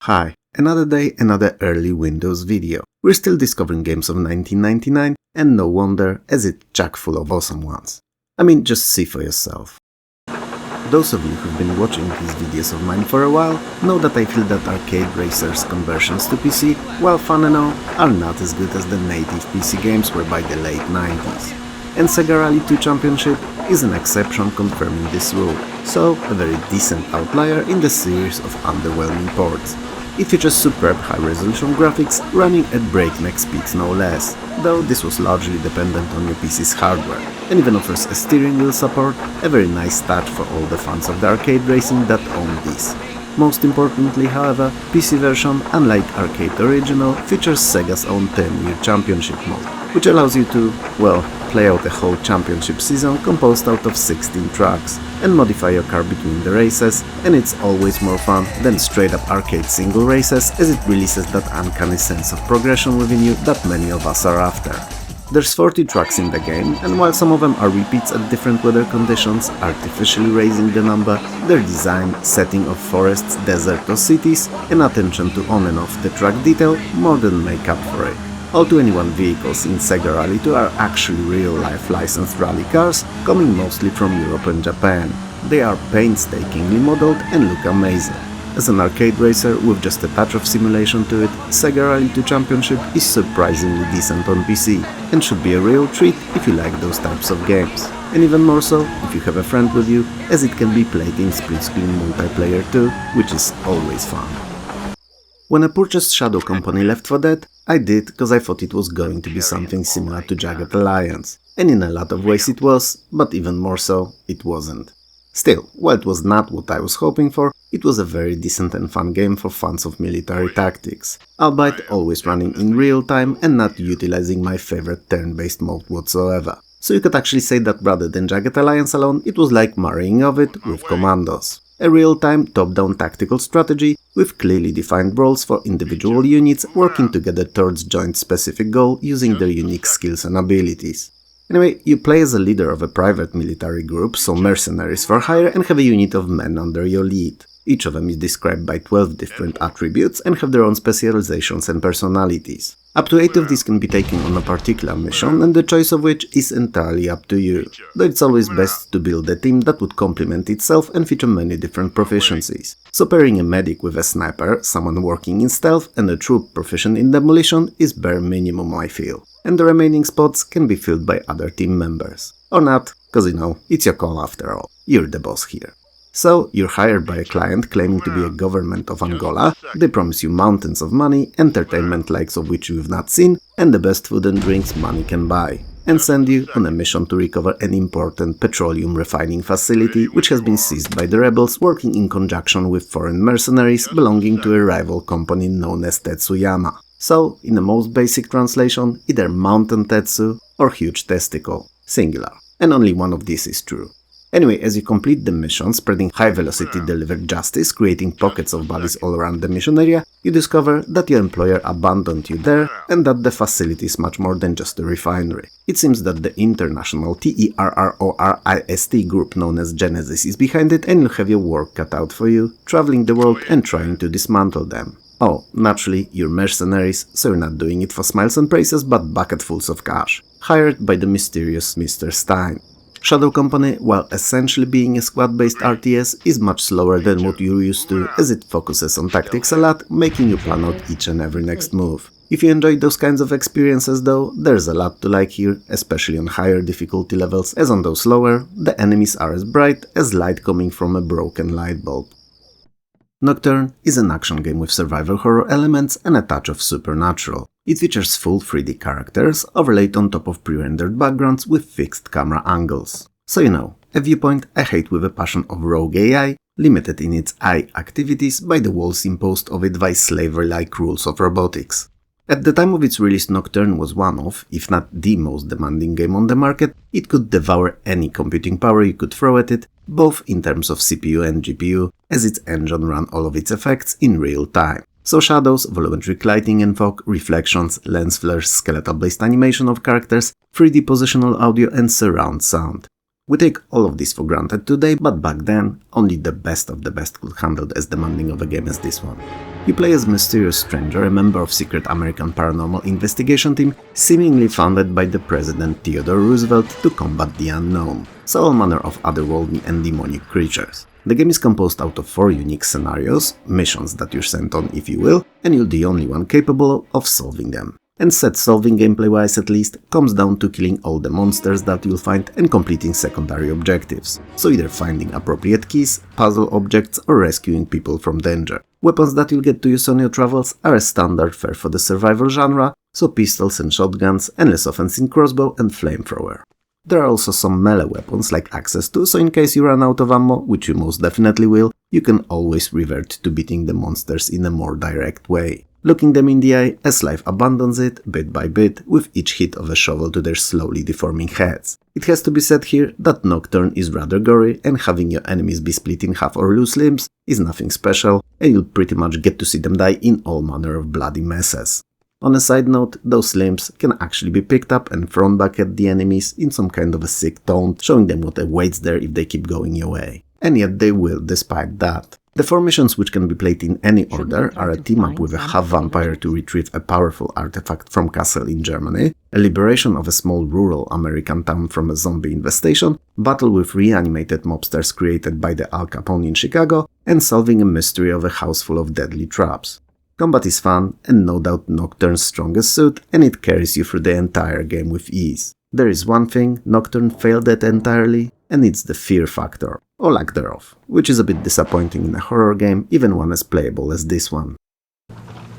Hi, another day, another early Windows video. We're still discovering games of 1999, and no wonder, as it's chock full of awesome ones. I mean, just see for yourself. Those of you who've been watching these videos of mine for a while know that I feel that arcade racers' conversions to PC, while fun and all, are not as good as the native PC games were by the late 90s. And SEGA Rally 2 Championship is an exception confirming this rule, so a very decent outlier in the series of underwhelming ports. It features superb high-resolution graphics running at breakneck speeds no less, though this was largely dependent on your PC's hardware, and even offers a steering wheel support, a very nice touch for all the fans of the arcade racing that own this. Most importantly, however, PC version, unlike arcade original, features Sega's own 10-year championship mode, which allows you to, well, play out a whole championship season composed out of 16 tracks, and modify your car between the races, and it's always more fun than straight-up arcade single races, as it releases that uncanny sense of progression within you that many of us are after. There's 40 tracks in the game, and while some of them are repeats at different weather conditions, artificially raising the number, their design, setting of forests, desert or cities, and attention to on and off the track detail more than make up for it. All 21 vehicles in SEGA Rally 2 are actually real-life licensed rally cars, coming mostly from Europe and Japan. They are painstakingly modeled and look amazing. As an arcade racer with just a touch of simulation to it, SEGA Rally 2 Championship is surprisingly decent on PC, and should be a real treat if you like those types of games. And even more so if you have a friend with you, as it can be played in split-screen multiplayer too, which is always fun. When I purchased Shadow Company Left 4 Dead, I did because I thought it was going to be something similar to Jagged Alliance, and in a lot of ways it was, but even more so, it wasn't. Still, while it was not what I was hoping for, it was a very decent and fun game for fans of military tactics, albeit always running in real time and not utilizing my favorite turn-based mode whatsoever. So you could actually say that rather than Jagged Alliance alone, it was like marrying of it with Commandos. A real-time, top-down tactical strategy with clearly defined roles for individual units working together towards joint specific goal using their unique skills and abilities. Anyway, you play as a leader of a private military group, so mercenaries for hire, and have a unit of men under your lead. Each of them is described by 12 different attributes and have their own specializations and personalities. Up to 8 of these can be taken on a particular mission, and the choice of which is entirely up to you, though it's always best to build a team that would complement itself and feature many different proficiencies. So pairing a medic with a sniper, someone working in stealth, and a troop proficient in demolition is bare minimum, I feel, and the remaining spots can be filled by other team members. Or not, cause you know, it's your call after all, you're the boss here. So, you're hired by a client claiming to be a government of Angola, they promise you mountains of money, entertainment likes of which you've not seen, and the best food and drinks money can buy, and send you on a mission to recover an important petroleum refining facility which has been seized by the rebels working in conjunction with foreign mercenaries belonging to a rival company known as Tetsuyama. So, in the most basic translation, either Mountain Tetsu or Huge Testicle, singular, and only one of these is true. Anyway, as you complete the mission, spreading high-velocity delivered justice, creating pockets of bodies all around the mission area, you discover that your employer abandoned you there and that the facility is much more than just a refinery. It seems that the international terrorist group known as Genesis is behind it, and you'll have your work cut out for you, traveling the world and trying to dismantle them. Oh, naturally, you're mercenaries, so you're not doing it for smiles and praises, but bucketfuls of cash, hired by the mysterious Mr. Stein. Shadow Company, while essentially being a squad-based RTS, is much slower than what you're used to, as it focuses on tactics a lot, making you plan out each and every next move. If you enjoy those kinds of experiences though, there's a lot to like here, especially on higher difficulty levels, as on those lower, the enemies are as bright as light coming from a broken light bulb. Nocturne is an action game with survival horror elements and a touch of supernatural. It features full 3D characters overlaid on top of pre-rendered backgrounds with fixed camera angles. So you know, a viewpoint I hate with a passion of rogue AI, limited in its eye activities by the walls imposed of it by slavery-like rules of robotics. At the time of its release, Nocturne was one of, if not the most demanding game on the market. It could devour any computing power you could throw at it, both in terms of CPU and GPU, as its engine ran all of its effects in real time. So shadows, volumetric lighting and fog, reflections, lens flares, skeletal-based animation of characters, 3D positional audio and surround sound. We take all of this for granted today, but back then, only the best of the best could handle as demanding of a game as this one. You play as a mysterious stranger, a member of secret American paranormal investigation team, seemingly founded by the President Theodore Roosevelt to combat the unknown, so all manner of otherworldly and demonic creatures. The game is composed out of 4 unique scenarios, missions that you're sent on if you will, and you're the only one capable of solving them. And set solving gameplay-wise at least comes down to killing all the monsters that you'll find and completing secondary objectives, so either finding appropriate keys, puzzle objects or rescuing people from danger. Weapons that you'll get to use on your travels are a standard fare for the survival genre, so pistols and shotguns, and less offensive crossbow and flamethrower. There are also some melee weapons like access to, so in case you run out of ammo, which you most definitely will, you can always revert to beating the monsters in a more direct way. Looking them in the eye as life abandons it, bit by bit, with each hit of a shovel to their slowly deforming heads. It has to be said here that Nocturne is rather gory, and having your enemies be split in half or lose limbs is nothing special, and you'll pretty much get to see them die in all manner of bloody messes. On a side note, those limbs can actually be picked up and thrown back at the enemies in some kind of a sick taunt, showing them what awaits there if they keep going your way. And yet they will, despite that. The 4 missions, which can be played in any order, are a team-up with a half-vampire to retrieve a powerful artifact from castle in Germany, a liberation of a small rural American town from a zombie infestation, battle with reanimated mobsters created by the Al Capone in Chicago, and solving a mystery of a house full of deadly traps. Combat is fun, and no doubt Nocturne's strongest suit, and it carries you through the entire game with ease. There is one thing Nocturne failed at entirely, and it's the fear factor, or lack thereof, which is a bit disappointing in a horror game, even one as playable as this one.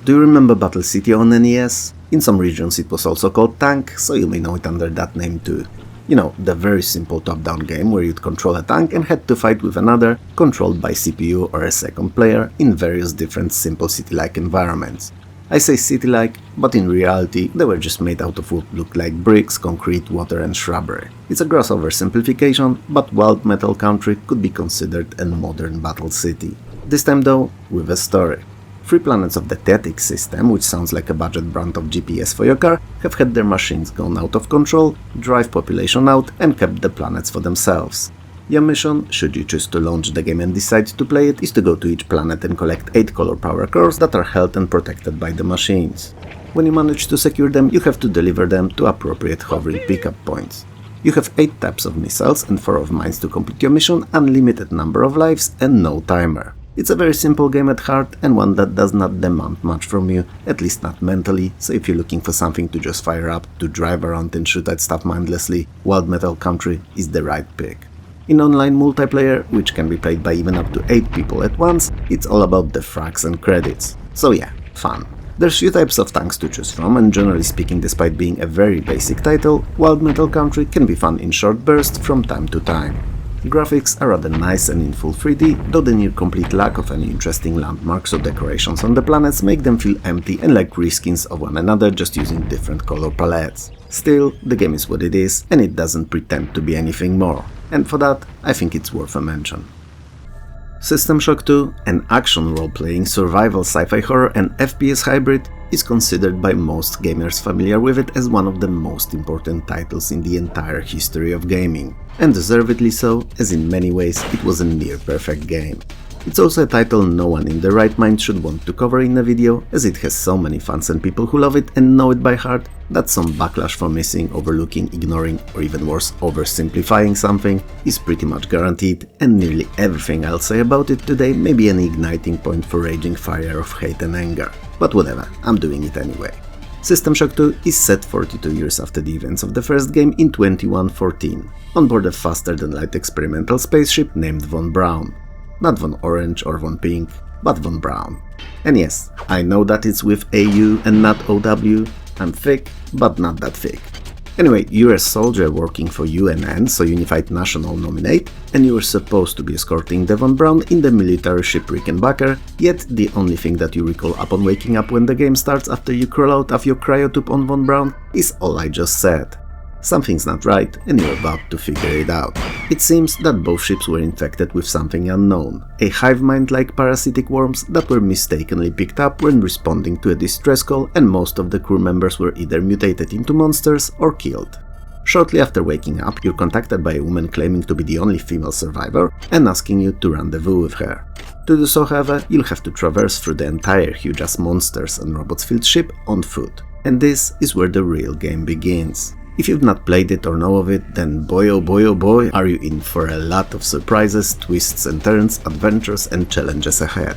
Do you remember Battle City on NES? In some regions it was also called Tank, so you may know it under that name too. You know, the very simple top-down game where you'd control a tank and had to fight with another, controlled by CPU or a second player, in various different simple city-like environments. I say city-like, but in reality they were just made out of what looked like bricks, concrete, water and shrubbery. It's a gross oversimplification, but Wild Metal Country could be considered a modern battle city. This time though, with a story. 3 planets of the Tetic system, which sounds like a budget brand of GPS for your car, have had their machines gone out of control, drive population out and kept the planets for themselves. Your mission, should you choose to launch the game and decide to play it, is to go to each planet and collect 8 color power cores that are held and protected by the machines. When you manage to secure them, you have to deliver them to appropriate hovering pickup points. You have 8 types of missiles and 4 of mines to complete your mission, unlimited number of lives and no timer. It's a very simple game at heart and one that does not demand much from you, at least not mentally, so if you're looking for something to just fire up, to drive around and shoot at stuff mindlessly, Wild Metal Country is the right pick. In online multiplayer, which can be played by even up to 8 people at once, it's all about the frags and credits. So yeah, fun. There's few types of tanks to choose from, and generally speaking, despite being a very basic title, Wild Metal Country can be fun in short bursts from time to time. Graphics are rather nice and in full 3D, though the near-complete lack of any interesting landmarks or decorations on the planets make them feel empty and like reskins of one another just using different color palettes. Still, the game is what it is, and it doesn't pretend to be anything more, and for that, I think it's worth a mention. System Shock 2, an action role-playing survival sci-fi horror and FPS hybrid, is considered by most gamers familiar with it as one of the most important titles in the entire history of gaming, and deservedly so, as in many ways it was a near-perfect game. It's also a title no one in their right mind should want to cover in a video, as it has so many fans and people who love it and know it by heart that some backlash for missing, overlooking, ignoring, or even worse, oversimplifying something is pretty much guaranteed, and nearly everything I'll say about it today may be an igniting point for raging fire of hate and anger. But whatever, I'm doing it anyway. System Shock 2 is set 42 years after the events of the first game in 2114, on board a faster-than-light experimental spaceship named Von Braun. Not Von Orange or Von Pink, but Von Braun. And yes, I know that it's with AU and not OW, I'm thick, but not that thick. Anyway, you're a soldier working for UNN, so Unified National Nominate, and you were supposed to be escorting the Von Braun in the military ship Rickenbacker, yet the only thing that you recall upon waking up when the game starts after you crawl out of your cryotube on Von Braun is all I just said. Something's not right, and you're about to figure it out. It seems that both ships were infected with something unknown, a hive mind-like parasitic worms that were mistakenly picked up when responding to a distress call, and most of the crew members were either mutated into monsters or killed. Shortly after waking up, you're contacted by a woman claiming to be the only female survivor and asking you to rendezvous with her. To do so, however, you'll have to traverse through the entire huge-ass monsters and robots-filled ship on foot. And this is where the real game begins. If you've not played it or know of it, then boy oh boy are you in for a lot of surprises, twists and turns, adventures and challenges ahead.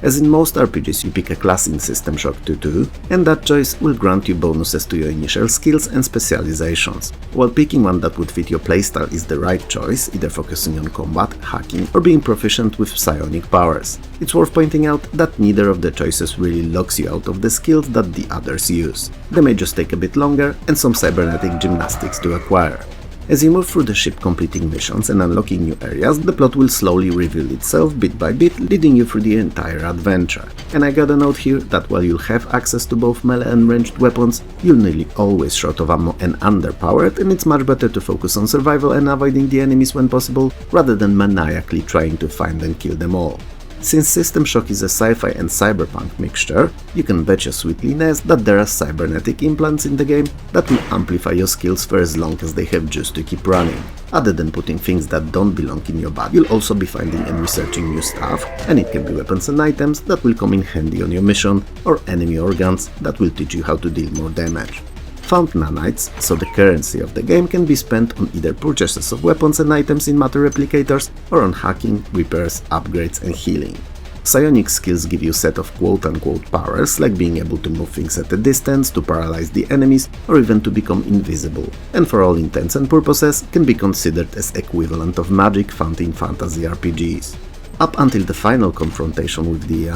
As in most RPGs, you pick a class in System Shock 2, and that choice will grant you bonuses to your initial skills and specializations, while picking one that would fit your playstyle is the right choice, either focusing on combat, hacking, or being proficient with psionic powers. It's worth pointing out that neither of the choices really locks you out of the skills that the others use. They may just take a bit longer and some cybernetic gymnastics to acquire. As you move through the ship completing missions and unlocking new areas, the plot will slowly reveal itself bit by bit, leading you through the entire adventure. And I gotta note here that while you'll have access to both melee and ranged weapons, you'll nearly always short of ammo and underpowered, and it's much better to focus on survival and avoiding the enemies when possible, rather than maniacally trying to find and kill them all. Since System Shock is a sci-fi and cyberpunk mixture, you can bet your sweetly nest that there are cybernetic implants in the game that will amplify your skills for as long as they have juice to keep running. Other than putting things that don't belong in your body, you'll also be finding and researching new stuff, and it can be weapons and items that will come in handy on your mission, or enemy organs that will teach you how to deal more damage. Found nanites, so the currency of the game, can be spent on either purchases of weapons and items in matter replicators or on hacking, repairs, upgrades and healing. Psionic skills give you a set of quote-unquote powers, like being able to move things at a distance, to paralyze the enemies, or even to become invisible, and for all intents and purposes can be considered as equivalent of magic found in fantasy RPGs. Up until the final confrontation with the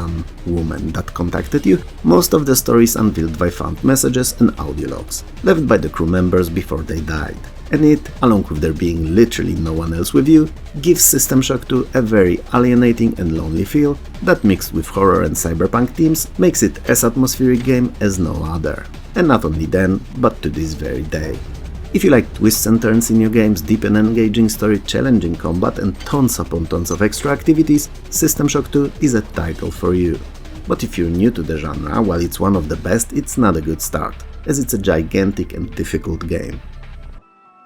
woman that contacted you, most of the story is unveiled by found messages and audio logs, left by the crew members before they died. And it, along with there being literally no one else with you, gives System Shock 2 a very alienating and lonely feel that, mixed with horror and cyberpunk themes, makes it as atmospheric game as no other. And not only then, but to this very day. If you like twists and turns in your games, deep and engaging story, challenging combat and tons upon tons of extra activities, System Shock 2 is a title for you. But if you're new to the genre, while it's one of the best, it's not a good start, as it's a gigantic and difficult game.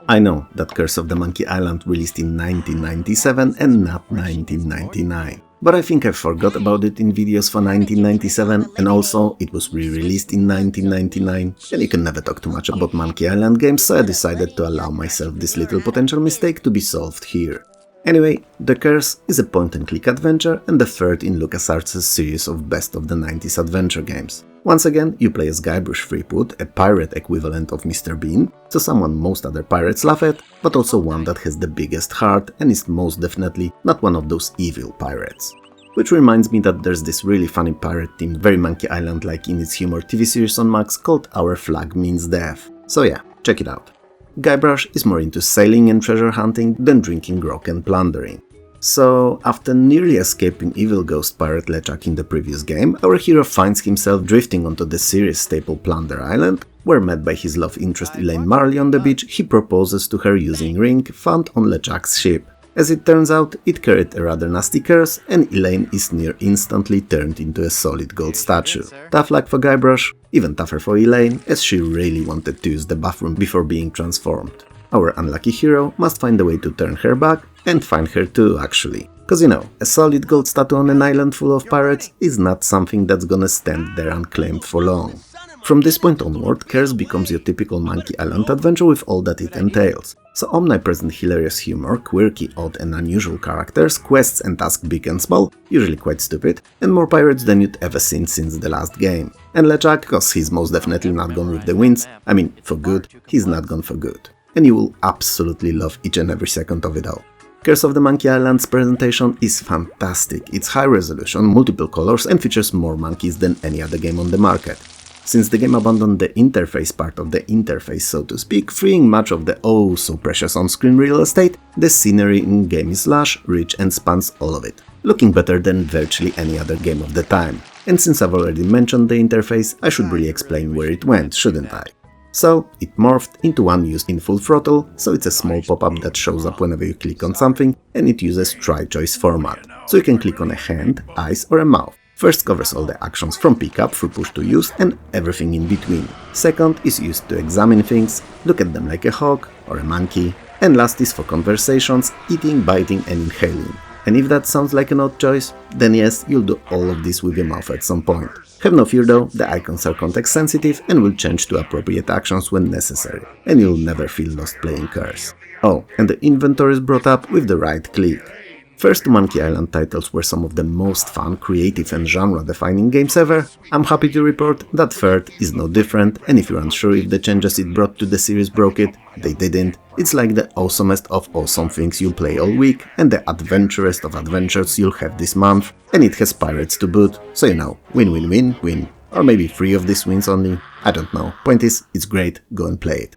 I know that Curse of the Monkey Island released in 1997 and not 1999. But I think I forgot about it in videos for 1997, and also it was re-released in 1999, and you can never talk too much about Monkey Island games, so I decided to allow myself this little potential mistake to be solved here. Anyway, The Curse is a point-and-click adventure and the third in LucasArts' series of best of the 90s adventure games. Once again, you play as Guybrush Threepwood, a pirate equivalent of Mr. Bean, so someone most other pirates laugh at, but also one that has the biggest heart and is most definitely not one of those evil pirates. Which reminds me that there's this really funny pirate themed, very Monkey Island-like in its humor TV series on Max called Our Flag Means Death. So yeah, check it out. Guybrush is more into sailing and treasure hunting than drinking grog and plundering. So, after nearly escaping evil ghost pirate LeChuck in the previous game, our hero finds himself drifting onto the series staple Plunder Island, where met by his love interest Elaine Marley on the beach, he proposes to her using ring found on LeChuck's ship. As it turns out, it carried a rather nasty curse, and Elaine is near instantly turned into a solid gold statue. Tough luck for Guybrush, even tougher for Elaine, as she really wanted to use the bathroom before being transformed. Our unlucky hero must find a way to turn her back, and find her too, actually. Cause you know, a solid gold statue on an island full of pirates is not something that's gonna stand there unclaimed for long. From this point onward, Curse becomes your typical Monkey Island adventure with all that it entails. So omnipresent hilarious humor, quirky, odd and unusual characters, quests and tasks big and small, usually quite stupid, and more pirates than you'd ever seen since the last game. And LeChuck, cause he's most definitely not gone with the winds, I mean, for good, he's not gone for good. And you will absolutely love each and every second of it all. Curse of the Monkey Island's presentation is fantastic, it's high resolution, multiple colors and features more monkeys than any other game on the market. Since the game abandoned the interface part of the interface, so to speak, freeing much of the oh so precious on-screen real estate, the scenery in-game is lush, rich and spans all of it, looking better than virtually any other game of the time. And since I've already mentioned the interface, I should really explain where it went, shouldn't I? So, it morphed into one used in full throttle, so it's a small pop-up that shows up whenever you click on something, and it uses try-choice format, so you can click on a hand, eyes or a mouth. First covers all the actions from pickup through push to use and everything in between. Second is used to examine things, look at them like a hawk or a monkey. And last is for conversations, eating, biting and inhaling. And if that sounds like an odd choice, then yes, you'll do all of this with your mouth at some point. Have no fear though, the icons are context sensitive and will change to appropriate actions when necessary, and you'll never feel lost playing Curse. Oh, and the inventory is brought up with the right click. First two Monkey Island titles were some of the most fun, creative and genre-defining games ever. I'm happy to report that third is no different, and if you're unsure if the changes it brought to the series broke it, they didn't. It's like the awesomest of awesome things you'll play all week, and the adventurest of adventures you'll have this month, and it has pirates to boot, so you know, win. Or maybe 3 of these wins only, I don't know. Point is, it's great, go and play it.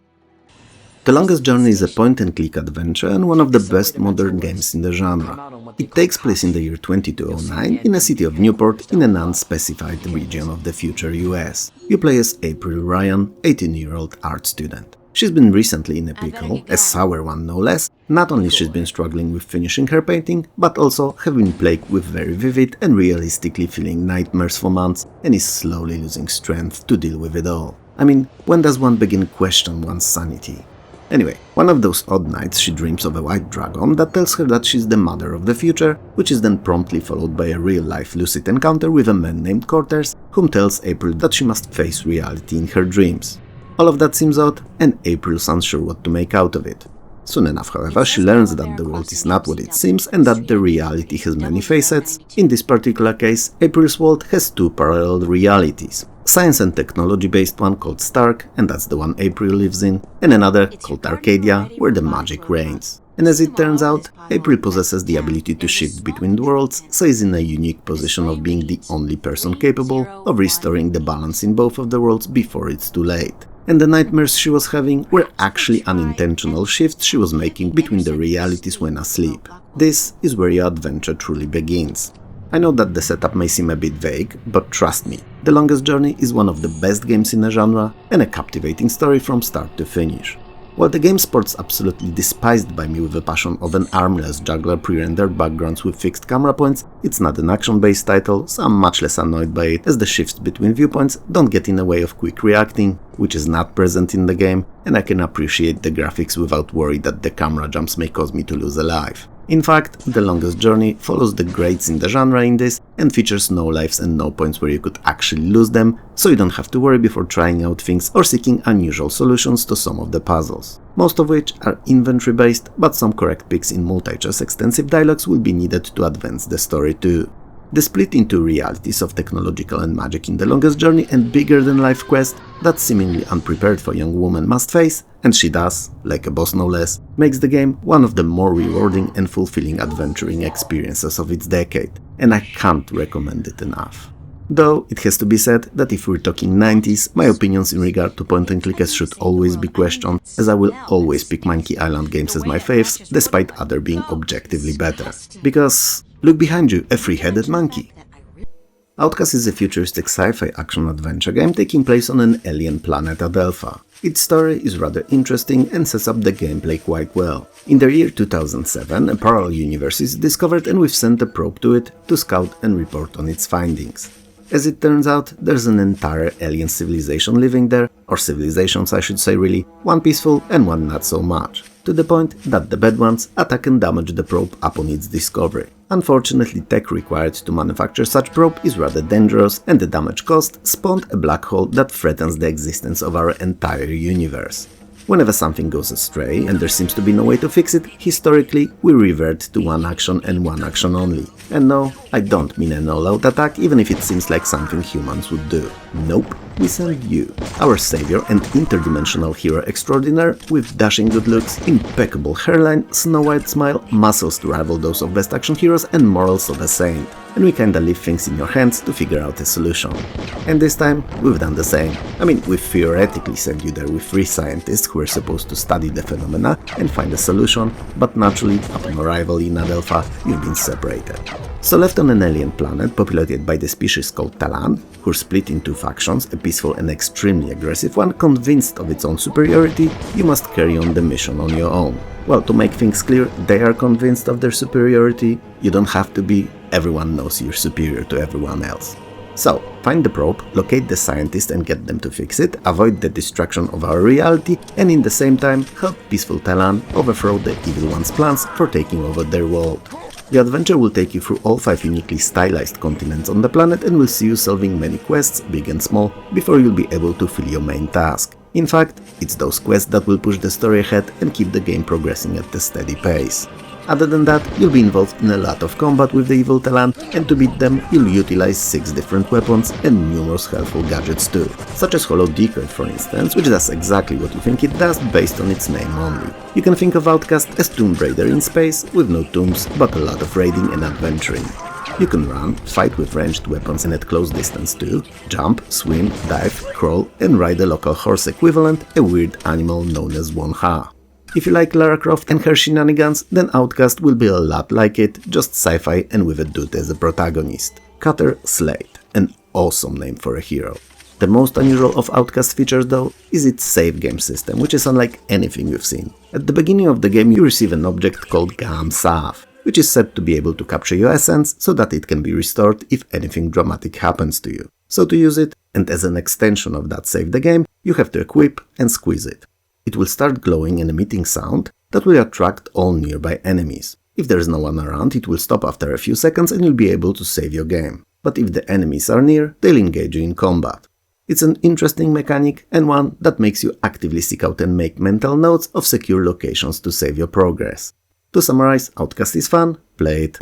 The Longest Journey is a point-and-click adventure and one of the best modern games in the genre. It takes place in the year 2209 in a city of Newport in an unspecified region of the future US. You play as April Ryan, 18-year-old art student. She's been recently in a pickle, a sour one no less. Not only she's been struggling with finishing her painting, but also have been plagued with very vivid and realistically feeling nightmares for months and is slowly losing strength to deal with it all. I mean, when does one begin to question one's sanity? Anyway, one of those odd nights she dreams of a white dragon that tells her that she's the mother of the future, which is then promptly followed by a real-life lucid encounter with a man named Cortez, whom tells April that she must face reality in her dreams. All of that seems odd, and April's unsure what to make out of it. Soon enough, however, she learns that the world is not what it seems and that the reality has many facets. In this particular case, April's world has 2 parallel realities. Science and technology-based one called Stark, and that's the one April lives in, and another called Arcadia, where the magic reigns. And as it turns out, April possesses the ability to shift between worlds, so is in a unique position of being the only person capable of restoring the balance in both of the worlds before it's too late. And the nightmares she was having were actually unintentional shifts she was making between the realities when asleep. This is where your adventure truly begins. I know that the setup may seem a bit vague, but trust me, The Longest Journey is one of the best games in the genre and a captivating story from start to finish. While the game sports absolutely despised by me with the passion of an armless juggler pre-rendered backgrounds with fixed camera points, it's not an action-based title, so I'm much less annoyed by it as the shifts between viewpoints don't get in the way of quick reacting, which is not present in the game, and I can appreciate the graphics without worry that the camera jumps may cause me to lose a life. In fact, The Longest Journey follows the greats in the genre in this and features no lives and no points where you could actually lose them, so you don't have to worry before trying out things or seeking unusual solutions to some of the puzzles. Most of which are inventory based, but some correct picks in multi-choice extensive dialogues will be needed to advance the story too. The split into realities of technological and magic in The Longest Journey and bigger-than-life quest that seemingly unprepared for young woman must face, and she does, like a boss no less, makes the game one of the more rewarding and fulfilling adventuring experiences of its decade, and I can't recommend it enough. Though it has to be said that if we're talking 90s, my opinions in regard to point-and-clickers should always be questioned, as I will always pick Monkey Island games as my faves, despite other being objectively better. Because look behind you, a 3-headed monkey! Outcast is a futuristic sci-fi action-adventure game taking place on an alien planet Adelpha. Its story is rather interesting and sets up the gameplay quite well. In the year 2007, a parallel universe is discovered and we've sent a probe to it to scout and report on its findings. As it turns out, there's an entire alien civilization living there, or civilizations I should say really, one peaceful and one not so much, to the point that the bad ones attack and damage the probe upon its discovery. Unfortunately, tech required to manufacture such probe is rather dangerous, and the damage caused spawned a black hole that threatens the existence of our entire universe. Whenever something goes astray and there seems to be no way to fix it, historically we revert to one action and one action only. And no, I don't mean an all-out attack, even if it seems like something humans would do. Nope, we send you, our savior and interdimensional hero extraordinaire with dashing good looks, impeccable hairline, snow-white smile, muscles to rival those of best action heroes and morals of a saint. And we kinda leave things in your hands to figure out a solution. And this time, we've done the same. I mean, we theoretically sent you there with 3 scientists who were supposed to study the phenomena and find a solution, but naturally, upon arrival in Adelpha, you've been separated. So left on an alien planet populated by the species called Talan, who are split in 2 factions, a peaceful and extremely aggressive one, convinced of its own superiority, you must carry on the mission on your own. Well, to make things clear, they are convinced of their superiority, you don't have to be, everyone knows you're superior to everyone else. So, find the probe, locate the scientist and get them to fix it, avoid the destruction of our reality, and in the same time help peaceful Talon overthrow the Evil One's plans for taking over their world. The adventure will take you through all 5 uniquely stylized continents on the planet and will see you solving many quests, big and small, before you'll be able to fill your main task. In fact, it's those quests that will push the story ahead and keep the game progressing at a steady pace. Other than that, you'll be involved in a lot of combat with the evil Talon, and to beat them, you'll utilize 6 different weapons and numerous helpful gadgets too, such as Hollow Decoy for instance, which does exactly what you think it does based on its name only. You can think of Outcast as Tomb Raider in space, with no tombs, but a lot of raiding and adventuring. You can run, fight with ranged weapons and at close distance too, jump, swim, dive, crawl and ride a local horse equivalent, a weird animal known as Wonha. If you like Lara Croft and her shenanigans, then Outcast will be a lot like it, just sci-fi and with a dude as a protagonist. Cutter Slade, an awesome name for a hero. The most unusual of Outcast features though is its save game system, which is unlike anything we've seen. At the beginning of the game you receive an object called Gam Sav, which is said to be able to capture your essence so that it can be restored if anything dramatic happens to you. So to use it, and as an extension of that save the game, you have to equip and squeeze it. It will start glowing and emitting sound that will attract all nearby enemies. If there is no one around, it will stop after a few seconds and you'll be able to save your game. But if the enemies are near, they'll engage you in combat. It's an interesting mechanic and one that makes you actively seek out and make mental notes of secure locations to save your progress. To summarize, Outcast is fun, play it.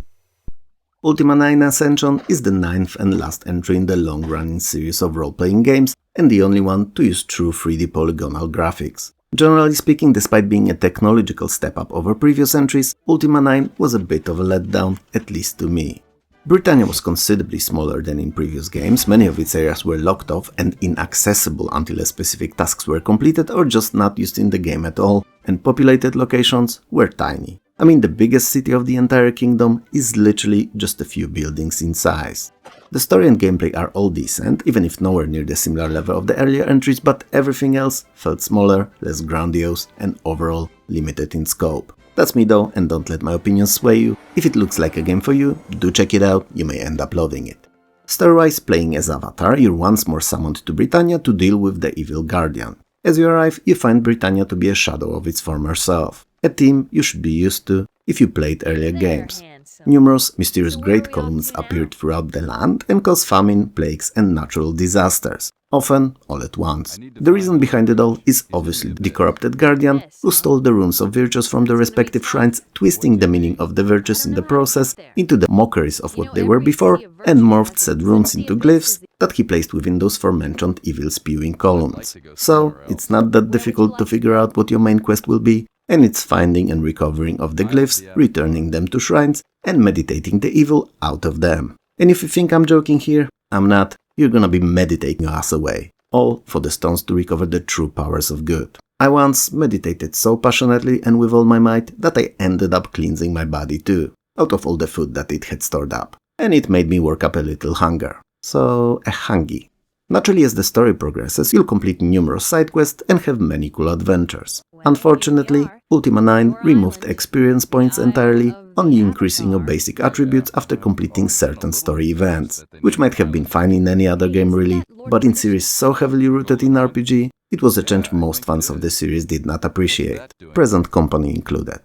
Ultima IX Ascension is the 9th and last entry in the long-running series of role-playing games and the only one to use true 3D polygonal graphics. Generally speaking, despite being a technological step up over previous entries, Ultima IX was a bit of a letdown, at least to me. Britannia was considerably smaller than in previous games, many of its areas were locked off and inaccessible until specific tasks were completed or just not used in the game at all, and populated locations were tiny. I mean, the biggest city of the entire kingdom is literally just a few buildings in size. The story and gameplay are all decent, even if nowhere near the similar level of the earlier entries, but everything else felt smaller, less grandiose, and overall limited in scope. That's me though, and don't let my opinions sway you. If it looks like a game for you, do check it out, you may end up loving it. Story-wise, playing as Avatar, you're once more summoned to Britannia to deal with the evil Guardian. As you arrive, you find Britannia to be a shadow of its former self. A theme you should be used to if you played earlier games. Numerous mysterious great columns appeared throughout the land and caused famine, plagues and natural disasters, often all at once. The reason behind it all is obviously the corrupted Guardian, who stole the runes of virtues from the respective shrines, twisting the meaning of the virtues in the process into the mockeries of what they were before, and morphed said runes into glyphs that he placed within those aforementioned evil spewing columns. So, it's not that difficult to figure out what your main quest will be, and it's finding and recovering of the glyphs, returning them to shrines, and meditating the evil out of them. And if you think I'm joking here, I'm not. You're gonna be meditating your ass away. All for the stones to recover the true powers of good. I once meditated so passionately and with all my might that I ended up cleansing my body too, out of all the food that it had stored up. And it made me work up a little hunger. So, a hungy. Naturally, as the story progresses, you'll complete numerous side quests and have many cool adventures. Unfortunately, Ultima IX removed experience points entirely, only increasing your basic attributes after completing certain story events, which might have been fine in any other game really, but in series so heavily rooted in RPG, it was a change most fans of the series did not appreciate, present company included.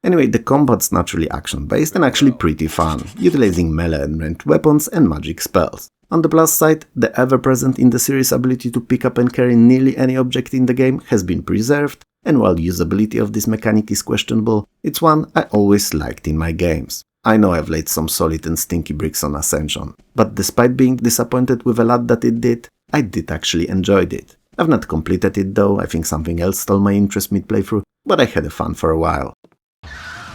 Anyway, the combat's naturally action-based and actually pretty fun, utilizing melee and ranged weapons and magic spells. On the plus side, the ever-present in the series ability to pick up and carry nearly any object in the game has been preserved, and while usability of this mechanic is questionable, it's one I always liked in my games. I know I've laid some solid and stinky bricks on Ascension, but despite being disappointed with a lot that it did, I did actually enjoy it. I've not completed it though, I think something else stole my interest mid-playthrough, but I had fun for a while.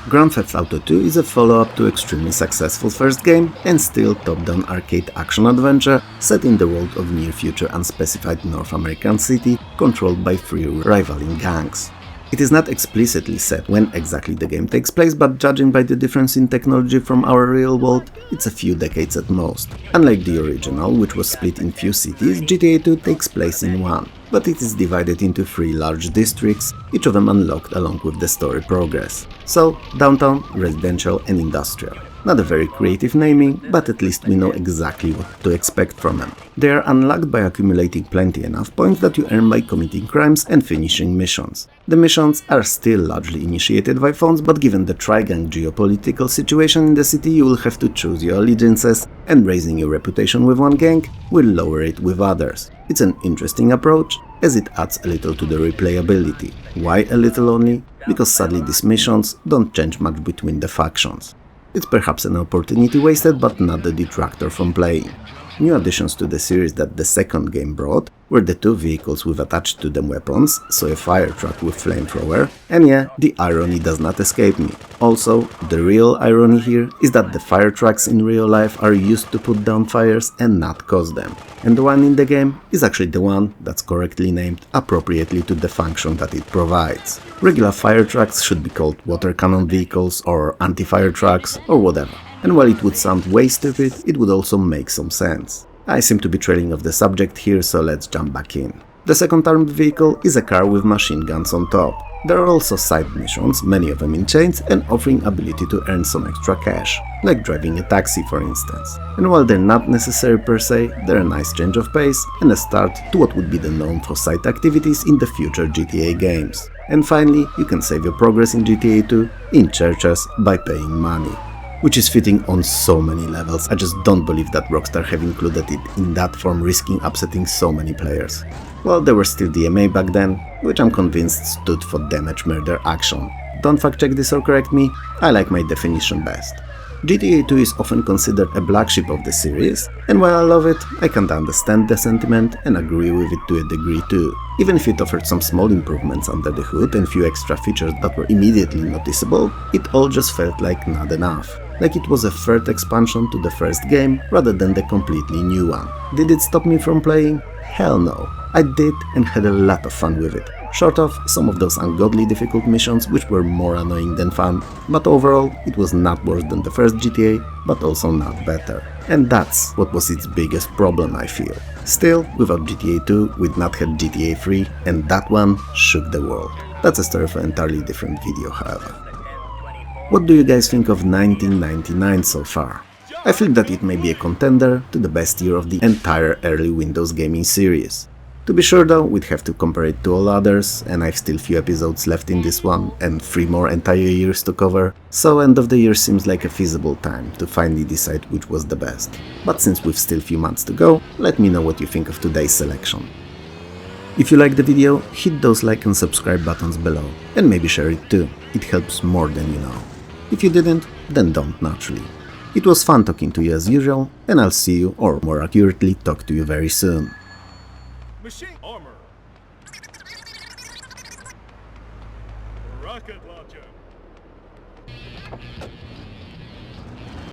Grand Theft Auto 2 is a follow-up to extremely successful first game and still top-down arcade action-adventure set in the world of near-future unspecified North American city controlled by 3 rivaling gangs. It is not explicitly said when exactly the game takes place, but judging by the difference in technology from our real world, it's a few decades at most. Unlike the original, which was split in few cities, GTA 2 takes place in one, but it is divided into 3 large districts, each of them unlocked along with the story progress. So, downtown, residential and industrial. Not a very creative naming, but at least we know exactly what to expect from them. They are unlocked by accumulating plenty enough points that you earn by committing crimes and finishing missions. The missions are still largely initiated by phones, but given the tri-gang geopolitical situation in the city, you will have to choose your allegiances, and raising your reputation with one gang will lower it with others. It's an interesting approach, as it adds a little to the replayability. Why a little only? Because sadly these missions don't change much between the factions. It's perhaps an opportunity wasted, but not a detractor from playing. New additions to the series that the second game brought were the 2 vehicles with attached to them weapons, so a fire truck with flamethrower, and yeah, the irony does not escape me. Also, the real irony here is that the fire trucks in real life are used to put down fires and not cause them. And the one in the game is actually the one that's correctly named appropriately to the function that it provides. Regular fire trucks should be called water cannon vehicles or anti-fire trucks or whatever. And while it would sound way stupid, it would also make some sense. I seem to be trailing off the subject here, so let's jump back in. The second armed vehicle is a car with machine guns on top. There are also side missions, many of them in chains, and offering ability to earn some extra cash, like driving a taxi for instance. And while they're not necessary per se, they're a nice change of pace and a start to what would be the norm for side activities in the future GTA games. And finally, you can save your progress in GTA 2 in churches by paying money. Which is fitting on so many levels. I just don't believe that Rockstar have included it in that form, risking upsetting so many players. Well, there were still DMA back then, which I'm convinced stood for damage murder action. Don't fact check this or correct me, I like my definition best. GTA 2 is often considered a black sheep of the series, and while I love it, I can't understand the sentiment and agree with it to a degree too. Even if it offered some small improvements under the hood and few extra features that were immediately noticeable, it all just felt like not enough. Like it was a third expansion to the first game rather than the completely new one. Did it stop me from playing? Hell no. I did and had a lot of fun with it. Short of some of those ungodly difficult missions which were more annoying than fun, but overall it was not worse than the first GTA, but also not better. And that's what was its biggest problem, I feel. Still, without GTA 2, we'd not had GTA 3, and that one shook the world. That's a story for an entirely different video, however. What do you guys think of 1999 so far? I feel that it may be a contender to the best year of the entire early Windows gaming series. To be sure though, we'd have to compare it to all others, and I've still few episodes left in this one and 3 more entire years to cover, so end of the year seems like a feasible time to finally decide which was the best. But since we've still few months to go, let me know what you think of today's selection. If you liked the video, hit those like and subscribe buttons below, and maybe share it too, it helps more than you know. If you didn't, then don't naturally. It was fun talking to you as usual, and I'll see you, or more accurately, talk to you very soon. Machine